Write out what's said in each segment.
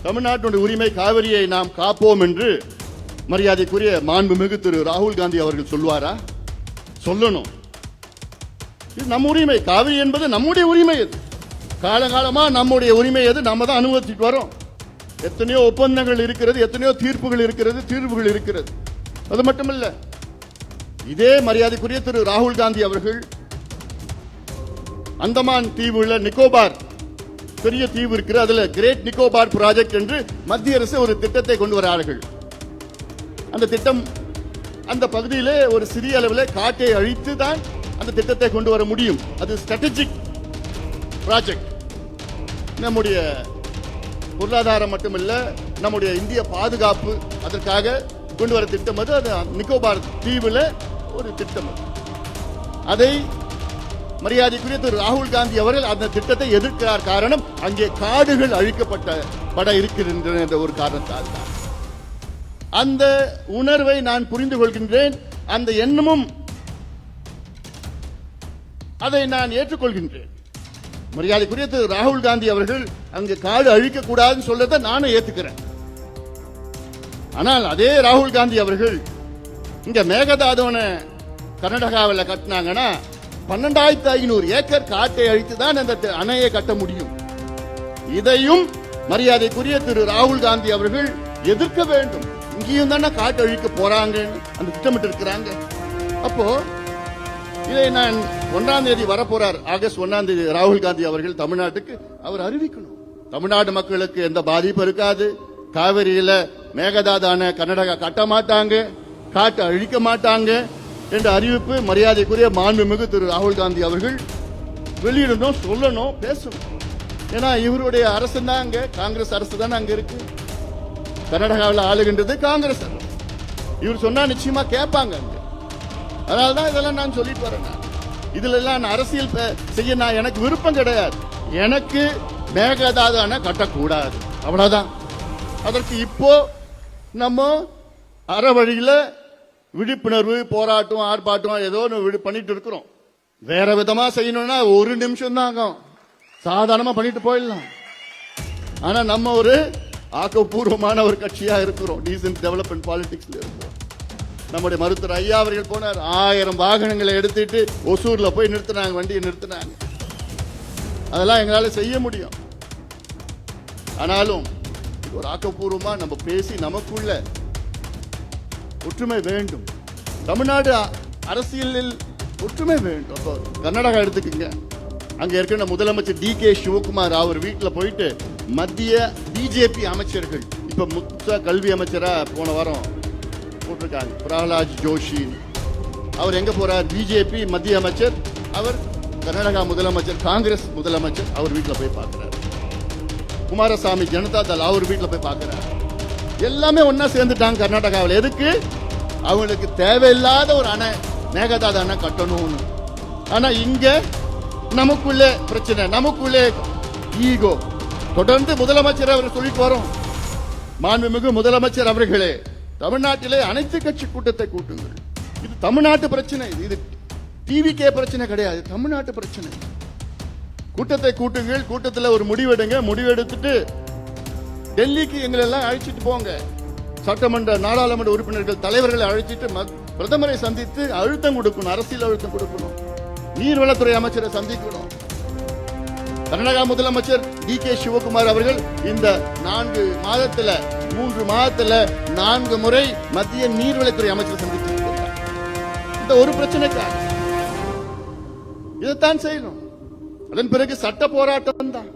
தமிழ்நாட்டுடைய உரிமை காவிரியை நாம் காப்போம் என்று மரியாதைக்குரிய மாண்புமிகு திரு ராகுல் காந்தி அவர்கள் சொல்வாரா? சொல்லணும். இது நம்ம உரிமை. காவிரி என்பது நம்முடைய உரிமை. அது காலகாலமா நம்முடைய உரிமை. அது நம்ம தான் அனுபவிச்சுட்டு வரோம். எத்தனையோ ஒப்பந்தங்கள் இருக்கிறது, எத்தனையோ தீர்ப்புகள் இருக்கிறது. அது மட்டுமல்ல, இதே மரியாதைக்குரிய திரு ராகுல் காந்தி அவர்கள் அந்தமான் தீவுல நிக்கோபார் பெரிய தீவு இருக்கிற, அதுல கிரேட் நிக்கோபார் ப்ராஜெக்ட் என்று மத்திய அரசு ஒரு திட்டத்தை கொண்டு வரார்கள். அந்த திட்டம் அந்த பகுதியிலே ஒரு சிறிய அளவில் காட்டை அழித்து தான் அந்த திட்டத்தை கொண்டு வர முடியும். அது ஸ்ட்ராட்டஜிக் ப்ராஜெக்ட். நம்முடைய பொருளாதாரம் மட்டுமல்ல, நம்முடைய இந்திய பாதுகாப்பு அதற்காக கொண்டு வர திட்டம். அது நிக்கோபார் தீவுல ஒரு திட்டம். அதை மரியாதைக்குரிய திரு ராகுல் காந்தி அவர்கள் அந்த திட்டத்தை எதிர்க்கிறார். காரணம், அங்கே காடுகள் அழிக்கப்பட இருக்கின்றன என்ற ஒரு காரணத்தால் தான். அந்த உணர்வை நான் புரிந்து கொள்கின்றேன். அந்த எண்ணமும் அதை நான் ஏற்றுக்கொள்கின்றேன். மரியாதைக்குரிய திரு ராகுல் காந்தி அவர்கள் அங்கு காடு அழிக்க கூடாதுன்னு சொல்றதை நானும் ஏத்துக்கிறேன். ஆனால் அதே ராகுல் காந்தி அவர்கள் இங்க மேகதாதுவனை கர்நாடகாவில் கட்டினாங்கன்னா 12,500 ஏக்கர் காட்டை அழித்து தான் அந்த அணையை கட்ட முடியும். இதையும் மரியாதைக்குரிய திரு ராகுல் காந்தி அவர்கள் எதிர்க்க வேண்டும். இங்கேயும் தானே காட்டு அழிக்க போறாங்க, அந்த திட்டமிட்டு இருக்கிறாங்க. அப்போ இதை நான் 1ஆம் தேதி வரப்போறார், ஆகஸ்ட் 1ஆம் தேதி ராகுல் காந்தி அவர்கள் தமிழ்நாட்டுக்கு அவர் அறிவிக்கணும். தமிழ்நாடு மக்களுக்கு எந்த பாதிப்பு இருக்காது. காவிரியில மேகதாது அணை கர்நாடகா கட்ட மாட்டாங்க, காட்டு அழிக்க மாட்டாங்க என்ற அறிவிப்பு மரியாதைக்குரிய மாண்புமிகு திரு ராகுல் காந்தி அவர்கள் வெளியிடணும், சொல்லணும், பேசணும். ஏன்னா இவருடைய அரசு தான் அங்க, காங்கிரஸ் அரசு தானே அங்க இருக்கு. கர்நாடகாவில் ஆளுகின்றது காங்கிரஸ் அரசு. இவர் சொன்னா நிச்சயமா கேட்பாங்க அங்க. அதனால்தான் இதெல்லாம் நான் சொல்லிட்டு வரேன். இதுல எல்லாம் அரசியல் செய்ய நான் எனக்கு விருப்பம் கிடையாது. எனக்கு மேகதாது அணை கட்டக்கூடாது, அவ்வளவுதான். அதற்கு இப்போ நம்ம அற வழியில விழிப்புணர்வு போராட்டம் ஆர்ப்பாட்டம் ஏதோ பண்ணிட்டு இருக்கிறோம். வேற விதமா செய்யணும்னா 1 நிமிஷம் தான் ஆகும், சாதாரணமா பண்ணிட்டு போயிடலாம். ஆனா நம்ம ஒரு ஆக்கப்பூர்வமான ஒரு கட்சியா இருக்கிறோம், டீசன்ட் டெவலப்மெண்ட் பாலிடிக்ஸ்ல இருக்கிறோம். நம்முடைய மருத்துவர் ஐயா அவர்கள் போனார், 1000 வாகனங்களை எடுத்துட்டு ஒசூர்ல போய் நிறுத்தினாங்க, வண்டியை நிறுத்தினாங்க. அதெல்லாம் எங்களால செய்ய முடியும். ஆனாலும் ஒரு ஆக்கப்பூர்வமா நம்ம பேசி நமக்குள்ள ஒற்றுமை வேண்டும். தமிழ்நாடு அரசியலில் ஒற்றுமை வேண்டும். அப்போ கர்நாடகா எடுத்துக்கங்க, அங்க இருக்கிற முதலமைச்சர் DK சிவகுமார் அவர் வீட்டில் போயிட்டு மத்திய பிஜேபி அமைச்சர்கள், இப்ப முத்த கல்வி அமைச்சரா போன வாரம் போட்டிருக்காங்க பிரகலாத் ஜோஷி, அவர் எங்க போறார்? பிஜேபி மத்திய அமைச்சர், அவர் கர்நாடகா முதலமைச்சர், காங்கிரஸ் முதலமைச்சர், அவர் வீட்டில் போய் பார்க்கிறார். குமாரசாமி ஜனதா தள் அவர் வீட்டில் போய் பார்க்கிறார். எல்லாமே ஒன்னா சேர்ந்துட்டாங்க கர்நாடகாவில். எதுக்கு? அவங்களுக்கு தேவையில்லாத ஒரு அணை, மேகதாது அணை கட்டணும்னு. ஆனா இங்க நமக்குள்ளே பிரச்சனை, நமக்குள்ளே ஈகோ. தொடர்ந்து முதலமைச்சர் அவர் சொல்லிட்டு வரோம். மாண்புமிகு முதலமைச்சர் அவர்களே, தமிழ்நாட்டிலே அனைத்து கட்சி கூட்டத்தை கூட்டுங்கள். இது தமிழ்நாட்டு பிரச்சனை, இது டிவிகே பிரச்சனை கிடையாது, தமிழ்நாட்டு பிரச்சனை. கூட்டத்தை கூட்டுங்கள், கூட்டத்தில் ஒரு முடிவெடுங்க, முடிவெடுத்துட்டு டெல்லிக்கு எங்களை எல்லாம் அழைச்சிட்டு போங்க. சட்டமன்ற நாடாளுமன்ற உறுப்பினர்கள் தலைவர்களை அழைச்சிட்டு பிரதமரை சந்தித்து அழுத்தம் கொடுக்கணும், அரசியல் அழுத்தம் கொடுக்கணும். நீர்வளத்துறை அமைச்சரை சந்திக்கணும். கர்நாடகா முதலமைச்சர் DK சிவகுமார் அவர்கள் இந்த 3 மாதத்துல 4 முறை மத்திய நீர்வளத்துறை அமைச்சர் சந்திச்சிருக்கிறார். இந்த ஒரு பிரச்சனைக்காக இதைத்தான் செய்யணும். அதன் பிறகு சட்ட போராட்டம் தான்.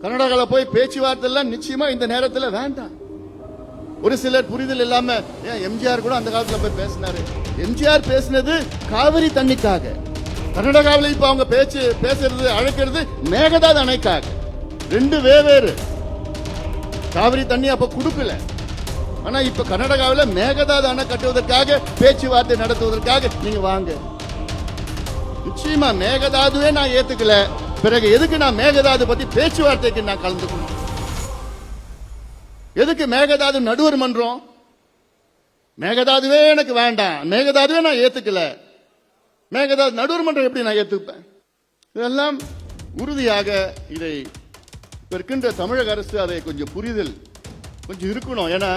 கர்நாடகாவில் போய் பேச்சுவார்த்தை எல்லாம் நிச்சயமா இந்த நேரத்தில் வேண்டாம். ஒரு சிலர் புரிதல் இல்லாம, எம்ஜிஆர் கூட அந்த காலத்துல போய் பேசினாரு. எம்ஜிஆர் பேசினது காவிரி தண்ணிக்காக. கர்நாடகாவில் இப்ப அவங்க பேசுறது அழைக்கிறது மேகதாது அணைக்காக. 2 வெவ்வேறு. காவிரி தண்ணி அப்ப கொடுக்கல, ஆனா இப்ப கர்நாடகாவில் மேகதாது அணை கட்டுவதற்காக பேச்சுவார்த்தை நடத்துவதற்காக நீங்க வாங்க. நிச்சயமா மேகதாதுவே நான் ஏத்துக்கல, பிறகு எதுக்கு நான் மேகதாது பத்தி பேச்சுவார்த்தைக்கு நான் கலந்துக்கணும்? எதுக்கு மேகதாது நடுவர் மன்றம்? மேகதாதுவே எனக்கு வேண்டாம், மேகதாதுவே நான் ஏத்துக்கல, மேகதாது நடுவர் மன்றம் எப்படி நான் ஏத்துப்பேன்? இதெல்லாம் உறுதியாக இதை இருக்கின்ற தமிழக அரசு அதை கொஞ்சம் புரிதல் கொஞ்சம் இருக்கணும். ஏன்னா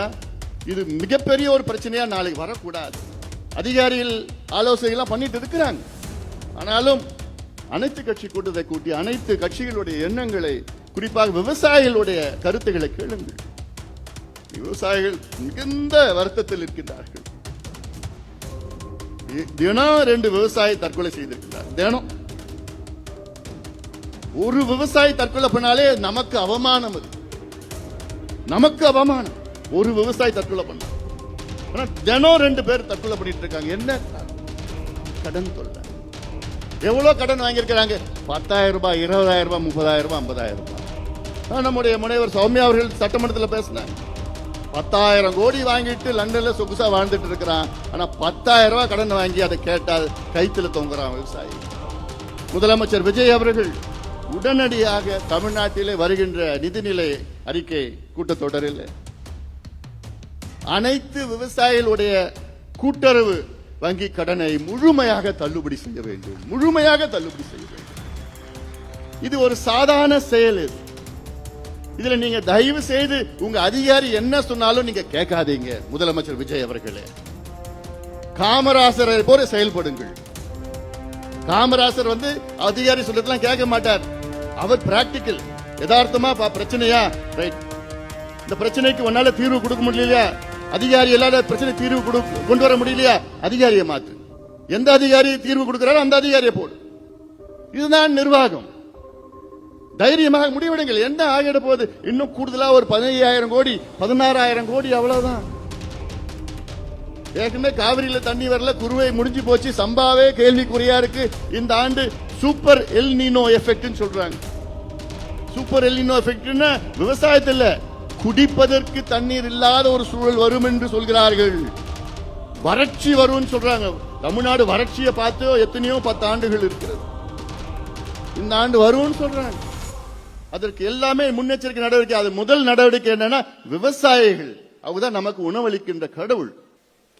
இது மிகப்பெரிய ஒரு பிரச்சனையா நாளைக்கு வரக்கூடாது. அதிகாரிகள் ஆலோசனைகள்லாம் பண்ணிட்டு இருக்கிறாங்க. ஆனாலும் அனைத்து கட்சி கூட்டத்தை கூட்டி அனைத்து கட்சிகளுடைய எண்ணங்களை, குறிப்பாக விவசாயிகளுடைய கருத்துக்களை கேளுங்கள். விவசாயிகள் மிகுந்த வருத்தத்தில் இருக்கின்றார்கள். தினம் 2 விவசாயி தற்கொலை செய்திருக்கிறார். தினம் ஒரு விவசாயி தற்கொலை பண்ணாலே நமக்கு அவமானம். அது நமக்கு அவமானம். ஒரு விவசாயி தற்கொலை பண்ண, ஆனா தினம் 2 பேர் தற்கொலை பண்ணிட்டு இருக்காங்க. என்ன கடன் தொல்லை? எவ்வளவு கடன் வாங்கியிருக்கிறாங்க? 10,000 ரூபாய், 20,000 ரூபாய், 30,000 ரூபாய், 50,000 ரூபாய். நம்முடைய முனைவர் சௌமியா அவர்கள் சட்டமன்றத்தில் பேசினாங்க. 10,000 கோடி வாங்கிட்டு லண்டன்ல சொகுசா வாழ்ந்துட்டு இருக்கிறான். ஆனா 10,000 ரூபாய் கடன் வாங்கி அதை கேட்டால் கைத்துல தொங்குறான் விவசாயி. முதலமைச்சர் விஜய் அவர்கள் உடனடியாக தமிழ்நாட்டிலே வருகின்ற நிதிநிலை அறிக்கை கூட்டத்தொடரில் அனைத்து விவசாயிகளுடைய கூட்டுறவு வங்கி கடனை முழுமையாக தள்ளுபடி செய்ய வேண்டும். முழுமையாக தள்ளுபடி செய்ய வேண்டும். இது ஒரு சாதாரண செயல். இதுல நீங்க தயவு செய்து உங்க அதிகாரி என்ன சொன்னாலும் நீங்க கேட்காதீங்க. முதலமைச்சர் விஜய் அவர்களே, காமராசரை போல செயல்படுங்கள். காமராசர் அதிகாரி சொல்றதெல்லாம் கேட்க மாட்டார். அவர் பிராக்டிக்கல், யதார்த்தமா பிரச்சனையா, ரைட், இந்த பிரச்சனைக்கு உன்னால தீர்வு கொடுக்க முடியலையா, அதிகாரி இல்லாத பிரச்சனை தீர்வு கொண்டு வர முடியலையா, அதிகாரியை மாற்று. எந்த அதிகாரி தீர்வு கொடுக்கிறாரோ அந்த அதிகாரியை போடு. இதுதான் நிர்வாகம். தைரியமாக முடிவெடுங்கள். என்ன ஆகிட போகுது? இன்னும் கூடுதலா ஒரு 15,000 கோடி, 16,000 கோடி, அவ்வளவுதான். ஏற்கனவே காவிரியில தண்ணி வரல, குருவை முடிஞ்சு போச்சு, சம்பாவே கேள்விக்குறியா இருக்கு. இந்த ஆண்டு சூப்பர் எல் நீனோ எஃபெக்ட் சொல்றாங்க. சூப்பர் எல் நீனோ எஃபெக்ட் விவசாயத்தில் குடிப்பதற்கு தண்ணீர் இல்லாத ஒரு சூழல் வரும் என்று சொல்கிறார்கள். வறட்சி வரும் சொல்றாங்க. தமிழ்நாடு வறட்சியை பார்த்து எத்தனையோ 10 ஆண்டுகள் இருக்கிறது. இந்த ஆண்டு வரும்னு சொல்றாங்க. அதற்கு எல்லாமே முன்னெச்சரிக்கை நடவடிக்கை. அது முதல் நடவடிக்கை என்னன்னா, விவசாயிகள் அவங்கதான் நமக்கு உணவளிக்கின்ற கடவுள்.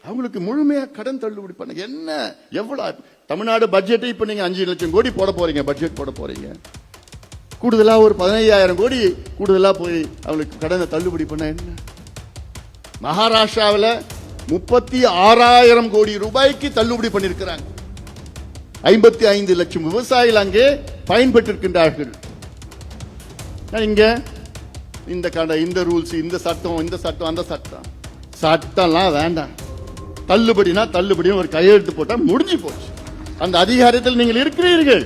அவங்களுக்கு முழுமையா கடன் தள்ளுபடி பண்ண. என்ன எவ்வளவு தமிழ்நாடு பட்ஜெட் இப்ப நீங்க 5 லட்சம் கோடி போட போறீங்க, பட்ஜெட் போட போறீங்க. கூடுதலா ஒரு 15,000 கோடி கூடுதலா போய் அவங்களுக்கு கடனை தள்ளுபடி பண்ண என்ன? மகாராஷ்டிராவில் 36,000 கோடி ரூபாய்க்கு தள்ளுபடி பண்ணிருக்கிறாங்க. 55 லட்சம் விவசாயிகள் அங்கே பயன்பெற்றிருக்கின்றார்கள். இங்க இந்த ரூல்ஸ், இந்த சட்டம், அந்த சட்டம்லாம் வேண்டாம். தள்ளுபடினா தள்ளுபடி ஒரு கையெழுத்து போட்டா முடிஞ்சு போச்சு. அந்த அதிகாரத்தில் நீங்கள் இருக்கிறீர்கள்.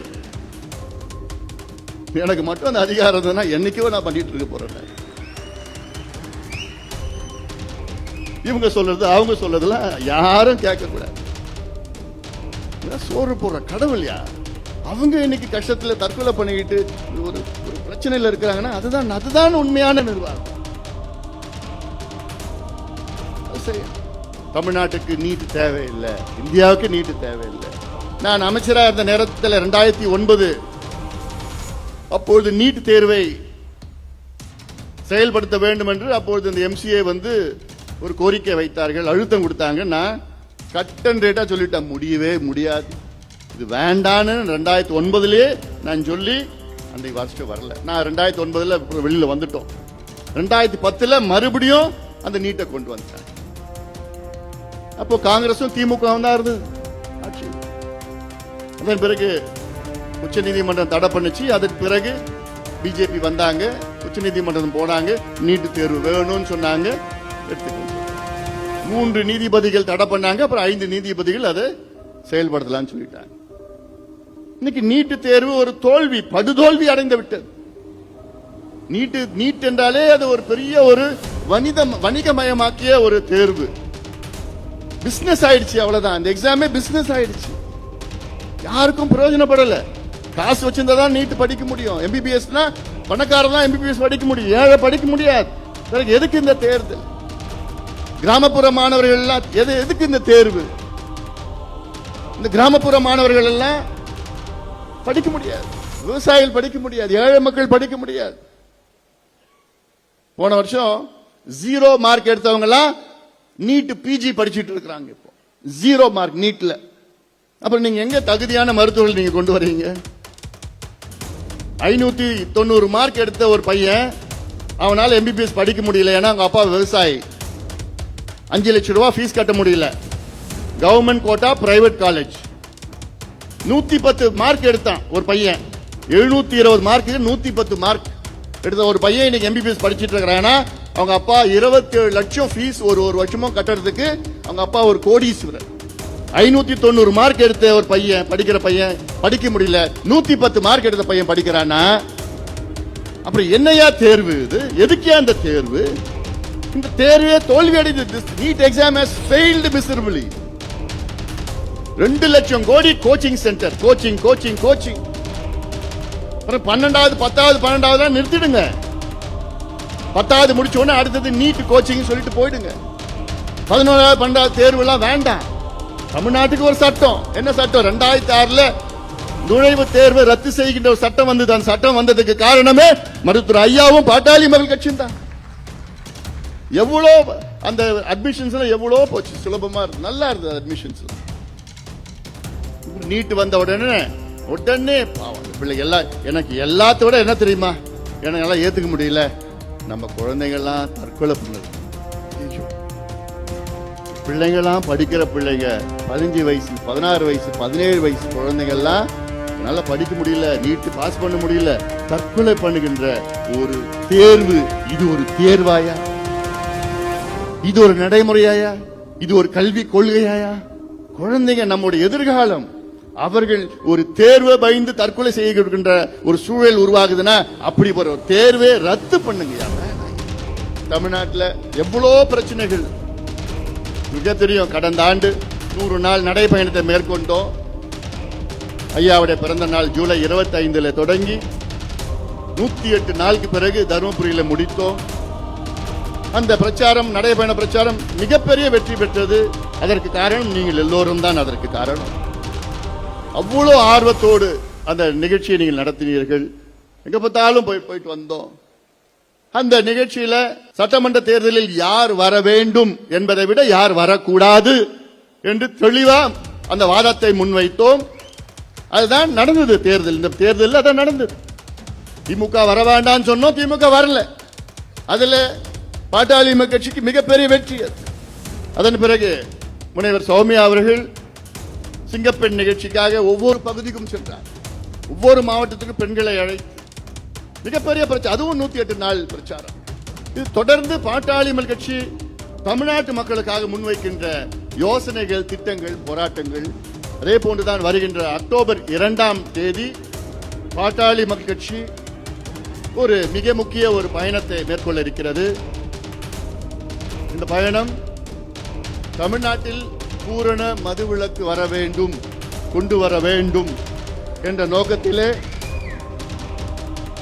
எனக்கு மட்டும் அந்த அதிகாரம் என்னைக்கோ நான் பண்ணிட்டு இருக்க போறேன். இவங்க சொல்றது அவங்க சொல்றதுலாம் யாரும் கேட்க கூடாது. சோறு போடுற கடவுள் யார்? அவங்க இன்னைக்கு கஷ்டத்துல தற்கொலை பண்ணிக்கிட்டு ஒரு பிரச்சனையில இருக்கிறாங்கன்னா அதுதான் உண்மையான நிர்வாகம். தமிழ்நாட்டுக்கு நீட் தேவையில்லை, இந்தியாவுக்கு நீட் தேவையில்லை. நான் அமைச்சராக இருந்த நேரத்தில் 2009 அப்பொழுது நீட் தேர்வை செயல்படுத்த வேண்டும் என்று அப்பொழுது இந்த எம்சிஏ ஒரு கோரிக்கை வைத்தார்கள், அழுத்தம் கொடுத்தாங்க. நான் கட் அண்ட் ரேட்டா சொல்லிட்டேன், முடியவே முடியாது, இது வேண்டான்னு 2009 நான் சொல்லி அன்றைக்கு வருஷம் வரல. நான் 2009 வெளியில வந்துட்டோம். 2010 மறுபடியும் அந்த நீட்டை கொண்டு வந்தேன். அப்போ காங்கிரசும் திமுக தான் இருந்தது ஆட்சி. அதன் பிறகு உச்ச நீதிமன்றம் தடை பண்ணுச்சு. அதற்கு பிறகு பிஜேபி வந்தாங்க, உச்ச நீதிமன்றம் போனாங்க, நீட்டு தேர்வு வேணும்னு சொன்னாங்க, எடுத்துக்கோங்க. 3 நீதிபதிகள் தடை பண்ணாங்க, அப்புறம் 5 நீதிபதிகள் அதை செயல்படுத்தலாம்னு சொல்லிட்டாங்க. இன்னைக்கு நீட்டு தேர்வு ஒரு தோல்வி, படுதோல்வி அடைந்து விட்டது. நீட் என்றாலே அது ஒரு பெரிய ஒரு வணிகமயமாக்கிய ஒரு தேர்வு. பிசினஸ் ஆயிடுச்சு, அவ்வளவுதான். அந்த எக்ஸாமே பிசினஸ் ஆயிடுச்சு, யாருக்கும் பிரயோஜனப்படல. காசு வச்சிருந்தாதான் நீட் படிக்க முடியும். எம்பிபிஎஸ்னா பணக்காரன் தான் எம்பிபிஎஸ் படிக்க முடியும், ஏழை படிக்க முடியாது. பிறகு எதுக்கு இந்த தேர்தல்? கிராமப்புற மாணவர்கள் எல்லாம் எதுக்கு இந்த தேர்வு? இந்த கிராமப்புற மாணவர்கள் எல்லாம் படிக்க முடியாது, விவசாயிகள் படிக்க முடியாது, ஏழை மக்கள் படிக்க முடியாது. போன வருஷம் 0 மார்க் எடுத்தவங்க எல்லாம் நீட் பிஜி படிச்சுட்டு இருக்கிறாங்க. இப்போ 0 மார்க் நீட்ல. அப்புறம் நீங்க எங்க தகுதியான மருத்துவர்கள் நீங்க கொண்டு வரீங்க? 590 மார்க் எடுத்த ஒரு பையன் அவனால MBBS படிக்க முடியல. ஏன்னா அவங்க அப்பா விவசாயி. 5 லட்சம் ரூபாய் ஃபீஸ் கட்ட முடியல. Government quota private college. 110 mark எடுத்தான் ஒரு பையன். 720 மார்க்கு 110 மார்க் எடுத்த ஒரு பையன் இன்னைக்கு MBBS படிச்சிட்டு இருக்கிறான். அவங்க அப்பா 27 லட்சம் ஃபீஸ் ஒரு வருஷமும் கட்டுறதுக்கு அவங்க அப்பா ஒரு கோடீஸ்வரர். 590 மார்க் எடுத்த ஒரு பையன் படிக்கிற பையன் படிக்க முடியல. 110 மார்க் எடுத்த பையன் படிக்கிறானா? அப்புறம் என்னையா தேர்வு இது? எதுக்கே அந்த தேர்வு? இந்த தேர்வே தோல்வி அடைந்தது. NEET exam has failed miserably. 2 லட்சம் crore coaching centre, coaching coaching coaching. 12வது 10வது 12வது நிறுத்திடுங்க. 10வது முடிச்ச உடனே அடுத்தது நீட் கோச்சிங் சொல்லிட்டு போயிடுங்க. 11வது 12வது தேர்வு எல்லாம் வேண்டாம். தமிழ்நாட்டுக்கு ஒரு சட்டம். என்ன சட்டம்? 2006 நுழைவுத் தேர்வை ரத்து செய்கின்ற ஒரு சட்டம் வந்தது. அந்த சட்டம் வந்ததுக்கு காரணமே மருத்துவர் ஐயாவும் பாட்டாளி மக்கள் கட்சியும் தான். எவ்வளோ அந்த அட்மிஷன்ஸ் எவ்வளோ போச்சு, சுலபமா இருக்கு, நல்லா இருந்தது அட்மிஷன்ஸ். நீட் வந்த உடனே பிள்ளைங்க எல்லாம் எனக்கு எல்லாத்தோட என்ன தெரியுமா எனக்கு எல்லாம் ஏத்துக்க முடியல, நம்ம குழந்தைங்கள்லாம் தற்கொலை பண்ணுது. பிள்ளைங்கள்லாம் படிக்கிற பிள்ளைங்க 15 வயசு 16 வயசு 17 வயசு குழந்தைங்கள்லாம் என்னால படிக்க முடியல, நீட் பாஸ் பண்ண முடியல, தற்கொலை பண்ணுகின்ற ஒரு தேர்வு. இது ஒரு தேர்வாயா? இது ஒரு நடைமுறையாயா? இது ஒரு கல்வி கொள்கையாயா? குழந்தைங்க நம்முடைய எதிர்காலம். அவர்கள் ஒரு தேர்வை பயந்து தற்கொலை செய்கின்ற ஒரு சூழல் உருவாகுதுன்னா அப்படி ஒரு தேர்வை ரத்து பண்ணுங்க. தமிழ்நாட்டில் எவ்வளோ பிரச்சனைகள் மிக தெரியும். கடந்த ஆண்டு 100 நாள் நடைபயணத்தை மேற்கொண்டோம். ஐயாவுடைய பிறந்த நாள் ஜூலை 25 தொடங்கி 108 நாளுக்கு பிறகு தருமபுரியில் முடித்தோம். அந்த பிரச்சாரம், நடைபயண பிரச்சாரம் மிகப்பெரிய வெற்றி பெற்றது. அதற்கு காரணம் நீங்கள் எல்லோரும் தான். அதற்கு காரணம் அவ்வளோ ஆர்வத்தோடு அந்த நிகழ்ச்சியை நீங்கள் நடத்தினீர்கள். எங்க பார்த்தாலும் போயிட்டு வந்தோம். அந்த நிகழ்ச்சியில சட்டமன்ற தேர்தலில் யார் வர வேண்டும் என்பதை விட யார் வரக்கூடாது என்று தெளிவா அந்த வாதத்தை முன்வைத்தோம். அதுதான் நடந்தது தேர்தல். இந்த தேர்தலில் அதான் நடந்தது. திமுக வர வேண்டாம் சொன்னோம், திமுக வரல. அதுல பாட்டாளி மக்கள் கட்சிக்கு மிகப்பெரிய வெற்றி. அதன் பிறகு முனைவர் சௌமியா அவர்கள் சிங்கப்பெண் நிகழ்ச்சிக்காக ஒவ்வொரு பகுதிக்கும் சென்றார். ஒவ்வொரு மாவட்டத்துக்கும் பெண்களை அழைத்து மிகப்பெரிய பிரச்சாரம். அதுவும் 108 நாள் பிரச்சாரம். இது தொடர்ந்து பாட்டாளி மக்கள் கட்சி தமிழ்நாட்டு மக்களுக்காக முன்வைக்கின்ற யோசனைகள், திட்டங்கள், போராட்டங்கள். அதே போன்றுதான் வருகின்ற அக்டோபர் 2 பாட்டாளி மக்கள் கட்சி ஒரு மிக முக்கிய ஒரு பயணத்தை மேற்கொள்ள இருக்கிறது. இந்த பயணம் தமிழ்நாட்டில் பூரண மதுவிலக்கு வர வேண்டும், கொண்டு வர வேண்டும் என்ற நோக்கத்திலே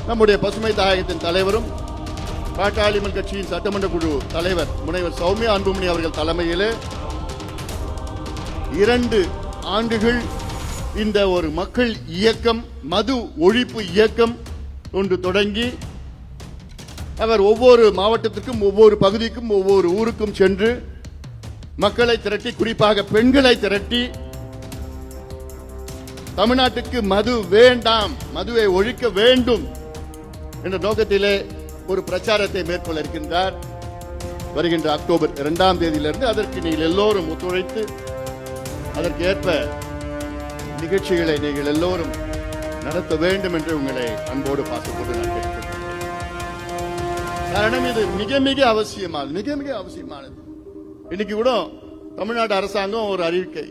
நம்முடைய பசுமை தாயகத்தின் தலைவரும் பாட்டாளி மக்கள் கட்சியின் சட்டமன்ற குழு தலைவர் முனைவர் சௌமியா அன்புமணி அவர்கள் தலைமையிலே 2 ஆண்டுகள் இந்த ஒரு மக்கள் இயக்கம், மது ஒழிப்பு இயக்கம் ஒன்று தொடங்கி அவர் ஒவ்வொரு மாவட்டத்திற்கும், ஒவ்வொரு பகுதிக்கும், ஒவ்வொரு ஊருக்கும் சென்று மக்களை திரட்டி, குறிப்பாக பெண்களை திரட்டி தமிழ்நாட்டுக்கு மது வேண்டாம், மதுவை ஒழிக்க வேண்டும் என்ற நோக்கத்திலே ஒரு பிரச்சாரத்தை மேற்கொள்ள இருக்கின்றார். வருகின்ற அக்டோபர் 2 அதற்கு நீங்கள் எல்லோரும் ஒத்துழைத்து அதற்கு ஏற்ப நிகழ்ச்சிகளை நீங்கள் எல்லோரும் நடத்த வேண்டும் என்று உங்களை அன்போடு பாசத்தோடு நான் கேட்டுக்கொள்கிறேன். காரணம் இது மிக மிக அவசியமானது, மிக மிக அவசியமானது. இன்னைக்கு கூட தமிழ்நாடு அரசாங்கம் ஒரு அறிவிக்கை,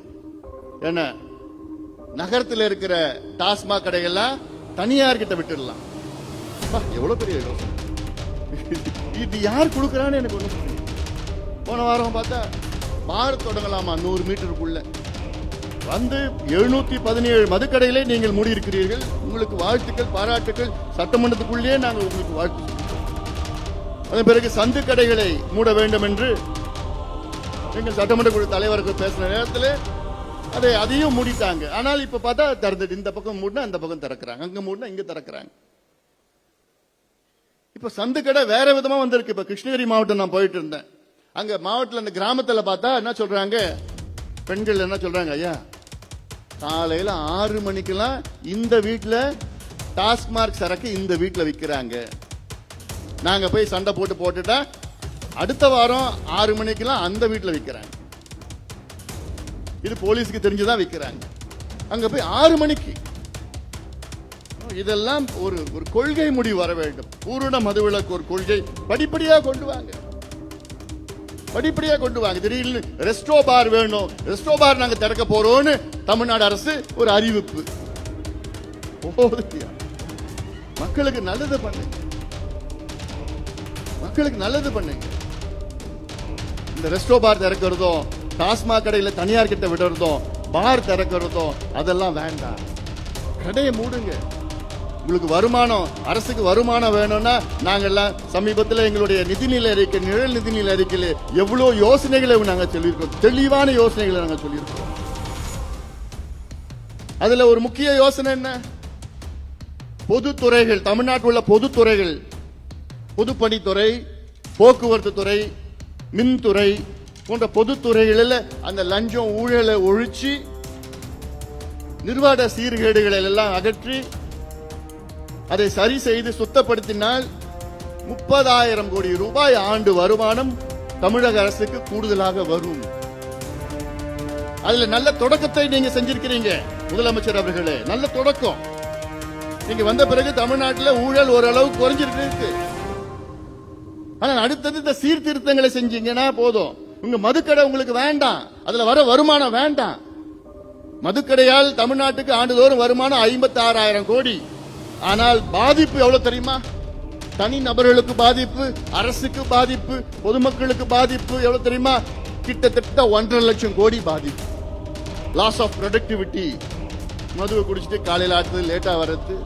என்ன நகரத்தில் இருக்கிற டாஸ்மாக் கடைகள்லாம் தனியார் கிட்ட விட்டுடலாம். எவ்வளவு பெரிய யோசனை இது! யார் கொடுக்கறான்னு எனக்கு ஒண்ணு புரியல. போன வாரம் பார்த்தா பார் தொடங்கலாமா 100 மீட்டருக்குள்ள வந்து 717 மதுக்கடைகளை நீங்கள் மூடி இருக்கிறீர்கள். உங்களுக்கு வாழ்த்துக்கள், பாராட்டுக்கள். சட்டமன்றத்துக்குள்ளேயே நாங்கள் உங்களுக்கு வாழ்த்து. அதன் பிறகு சந்து கடைகளை மூட வேண்டும் என்று எங்கள் சட்டமன்ற குழு தலைவருக்கு பேசின நேரத்தில் அதையும் மூடிட்டாங்க. ஆனால் இப்ப பார்த்தா திறந்துட்டு, இந்த பக்கம் மூடினா அந்த பக்கம் திறக்கிறாங்க, அங்க மூடினா இங்க திறக்கிறாங்க. இப்ப சந்து கடை வேற விதமா வந்திருக்கு. இப்ப கிருஷ்ணகிரி மாவட்டம் நான் போயிட்டு இருந்தேன். அங்க மாவட்டத்தில் அந்த கிராமத்துல பார்த்தா என்ன சொல்றாங்க, பெண்கள் என்ன சொல்றாங்க, ஐயா காலையில 6 மணிக்கெல்லாம் இந்த வீட்டுல டாஸ்மார்க் சரக்கு இந்த வீட்டுல விக்கிறாங்க. நாங்க போய் சண்டை போட்டுட்டா அடுத்த வாரம் 6 மணிக்கெல்லாம் அந்த வீட்டுல விக்கிறாங்க. இது போலீஸுக்கு தெரிஞ்சுதான் விக்கிறாங்க. அங்க போய் 6 மணிக்கு. இதெல்லாம் ஒரு கொள்கை முடிவு வர வேண்டும். பூரண மதுவிலக்கு ஒரு கொள்கை படிப்படியா கொண்டு வாங்க. படிப்படியா கொண்டு வாங்க. திடீர்னு ரெஸ்டோ பார் வேணும், ரெஸ்டோ பார் நாங்க திறக்க போறோம்னு தமிழ்நாடு அரசு ஒரு அறிவிப்பு. மக்களுக்கு நல்லது பண்ணுங்க, மக்களுக்கு நல்லது பண்ணுங்க. இந்த ரெஸ்டோ பார் திறக்கிறதும், டாஸ்மாக் கடையில தனியார் கிட்ட விடுறதும், பார் திறக்கிறதும் அதெல்லாம் வேண்டாம். கடையை மூடுங்க. உங்களுக்கு வருமானம், அரசுக்கு வருமானம் வேணும்னா நாங்கெல்லாம் சமீபத்தில் எங்களுடைய நிதிநிலை அறிக்கை, நிழல் நிதிநிலை அறிக்கையில் எவ்வளவு யோசனைகளை நாங்கள் சொல்லியிருக்கோம். தெளிவான யோசனைகளை நாங்கள் சொல்லியிருக்கோம். அதுல ஒரு முக்கிய யோசனை என்ன? பொதுத்துறைகள், தமிழ்நாட்டில் உள்ள பொதுத்துறைகள், பொதுப்பணித்துறை, போக்குவரத்து துறை, மின்துறை போன்ற பொதுத்துறைகளில் அந்த லஞ்சம் ஊழலை ஒழிச்சு நிர்வாக சீர்கேடுகளை எல்லாம் அகற்றி அதை சரி செய்து சுத்தப்படுத்தினால் 30,000 கோடி ரூபாய் ஆண்டு வருமானம் தமிழக அரசுக்கு கூடுதலாக வரும். அதுல நல்ல தொடக்கத்தை நீங்க செஞ்சிருக்கிறீங்க முதலமைச்சர் அவர்களே. நல்ல தொடக்கம். நீங்க வந்த பிறகு தமிழ்நாட்டில் ஊழல் ஓரளவு குறைஞ்சிருக்கு. ஆனா அடுத்தது இந்த சீர்திருத்தங்களை செஞ்சீங்கன்னா போதும். உங்க மதுக்கடை உங்களுக்கு வேண்டாம், அதுல வர வருமானம் வேண்டாம். மதுக்கடையால் தமிழ்நாட்டுக்கு ஆண்டுதோறும் வருமானம் 56,000 கோடி. ஆனால் பாதிப்பு எவ்வளவு தெரியுமா? தனி நபர்களுக்கு பாதிப்பு, அரசுக்கு பாதிப்பு, பொதுமக்களுக்கு பாதிப்பு எவ்வளவு தெரியுமா? கிட்டத்தட்ட 1.5 லட்சம் கோடி பாதிப்பு. Loss of productivity. மதுவை குடிச்சிட்டு காலையில் ஆட்டுறது, லேட்டா வர்றது,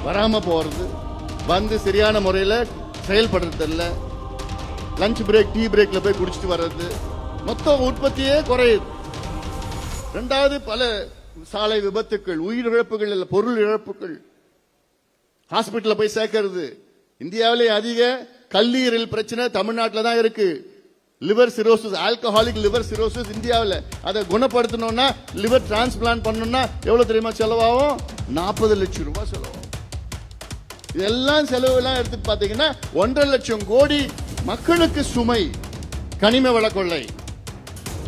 வராம போறது, வந்து சரியான முறையில் செயல்படுறது இல்ல, லஞ்ச் பிரேக், டீ பிரேக்ல போய் குடிச்சிட்டு வர்றது, மொத்த உற்பத்தியே குறையுது. இரண்டாவது, பல சாலை விபத்துக்கள், உயிரிழப்புகள் இல்ல, பொருள் இழப்புகள். ஹாஸ்பிட்டல் போய் சேர்க்கிறது. இந்தியாவிலே அதிக கல்லீரல் பிரச்சனை தமிழ்நாட்டில் தான் இருக்கு. Liver cirrhosis, alcoholic liver cirrhosis இந்தியாவில். அதை குணப்படுத்தணும்னா, லிவர் டிரான்ஸ்பிளான்ட் பண்ணணும்னா எவ்வளவு தெரியுமா செலவாகும்? 40 லட்சம் ரூபாய் செலவாகும். இதெல்லாம் செலவு எல்லாம் எடுத்து பாத்தீங்கன்னா 1.5 லட்சம் கோடி மக்களுக்கு சுமை. கனிம வள கொள்ளை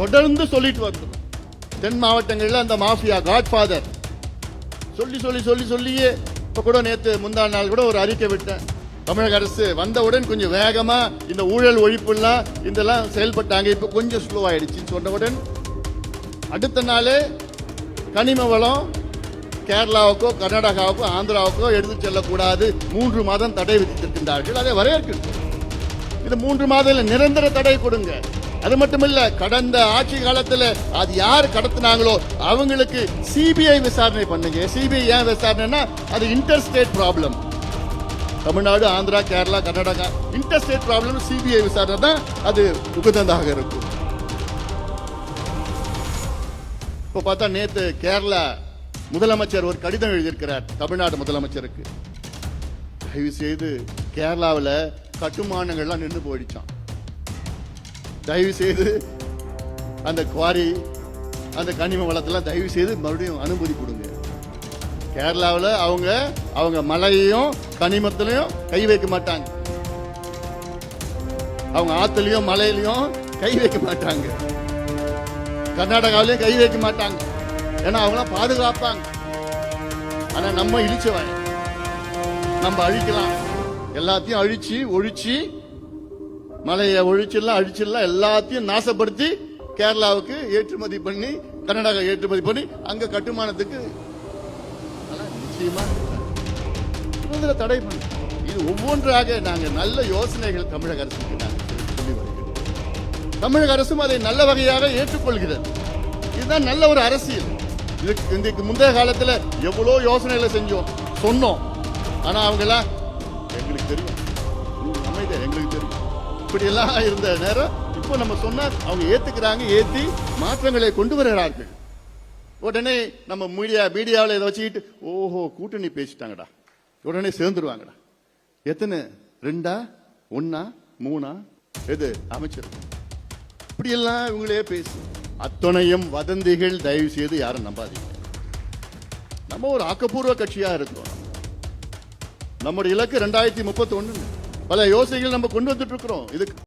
தொடர்ந்து சொல்லிட்டு வருது. தென் மாவட்டங்களில் அந்த மாஃபியா காட்ஃபாதர் சொல்லி சொல்லி சொல்லி சொல்லியே இப்ப கூட நேத்து முந்தா நாள் கூட ஒரு அறிக்கை விட்டேன். தமிழக அரசு வந்தவுடன் கொஞ்சம் வேகமா இந்த ஊழல் ஒழிப்புலாம் இதெல்லாம் செயல்பட்டாங்க. இப்ப கொஞ்சம் ஸ்லோ ஆயிடுச்சு சொன்னவுடன் அடுத்த நாளே கனிம வளம் கேரளாவுக்கோ, கர்நாடகாவுக்கோ, ஆந்திராவுக்கோ எடுத்து செல்லக்கூடாது, 3 மாதம் தடை விதித்திருக்கின்றார்கள். அதை வரவேற்கிறது. இது 3 மாதம் நிரந்தர தடை கொடுங்க. அது மட்டுமில்ல, கடந்த ஆட்சி காலத்தில் அது யார் கடத்தினாங்களோ அவங்களுக்கு சிபிஐ விசாரணை பண்ணுங்க. சிபிஐ ஏன் விசாரணைனா அது inter state problem. Tamil Nadu, Andhra, Kerala, Karnataka inter state problem. CBI விசாரணை தான் அது உகந்ததாக இருக்கும். இப்ப பார்த்தா நேத்து கேரளா முதலமைச்சர் ஒரு கடிதம் எழுதியிருக்கிறார் தமிழ்நாடு முதலமைச்சருக்கு. தயவு செய்து கேரளாவில் கட்டுமானங்கள்லாம் நின்று போயிடுச்சான். தயவு செய்து அந்த குவாரி, அந்த கனிம வளத்தெல்லாம் தயவு செய்து மறுபடியும் அனுமதி கொடுங்க. கேரளாவில் அவங்க மலையையும் கனிமத்திலையும் கை வைக்க மாட்டாங்க. அவங்க ஆத்துலயும் மலையிலையும் கை வைக்க மாட்டாங்க. கர்நாடகாவிலையும் கை வைக்க மாட்டாங்க. ஏன்னா அவங்களாம் பாதுகாப்பாங்க. ஆனா நம்ம இழிச்சவன், நம்ம அழிக்கலாம். எல்லாத்தையும் அழிச்சு ஒழிச்சு, மலையை ஒழிச்சிடலாம், அழிச்சிடலாம், எல்லாத்தையும் நாசப்படுத்தி கேரளாவுக்கு ஏற்றுமதி பண்ணி, கர்நாடகா ஏற்றுமதி பண்ணி அங்க கட்டுமானத்துக்கு நிச்சயமா தடை பண்ணி. இது ஒவ்வொன்றாக நாங்க நல்ல யோசனைகள் தமிழக அரசுக்கு சொல்லி வருகிறோம். தமிழக அரசும் அதை நல்ல வகையாக ஏற்றுக்கொள்கிறது. இதுதான் நல்ல ஒரு அரசியல். இதுக்கு முந்தைய காலத்தில் எவ்வளோ யோசனைகளை செஞ்சோம், சொன்னோம். ஆனா அவங்க எல்லாம் எங்களுக்கு தெரியும், அமைதியா எங்களுக்கு தெரியும், இப்படி எல்லாம் இருந்த நேரம் இப்போ நம்ம சொன்னா அவங்க ஏத்துக்கிறாங்க, ஏத்தி மாற்றங்களை கொண்டு வருகிறார்கள். உடனே நம்ம மீடியாவில் இதை வச்சுக்கிட்டு ஓஹோ கூட்டணி பேசிட்டாங்கடா, உடனே சேர்ந்துருவாங்கடா. எத்தனை 2, 1, 3 எது அமைச்சர் இப்படி எல்லாம் இவங்களே பேசி அத்தனையும் வதந்திகள். தயவு செய்து யாரும் நம்பாதீங்க. நம்ம ஒரு ஆக்கப்பூர்வ கட்சியா இருக்கோம். நம்முடைய இலக்கு 2031. பல யோசனைகள் நம்ம கொண்டு வந்துட்டு இருக்கிறோம் இதுக்கு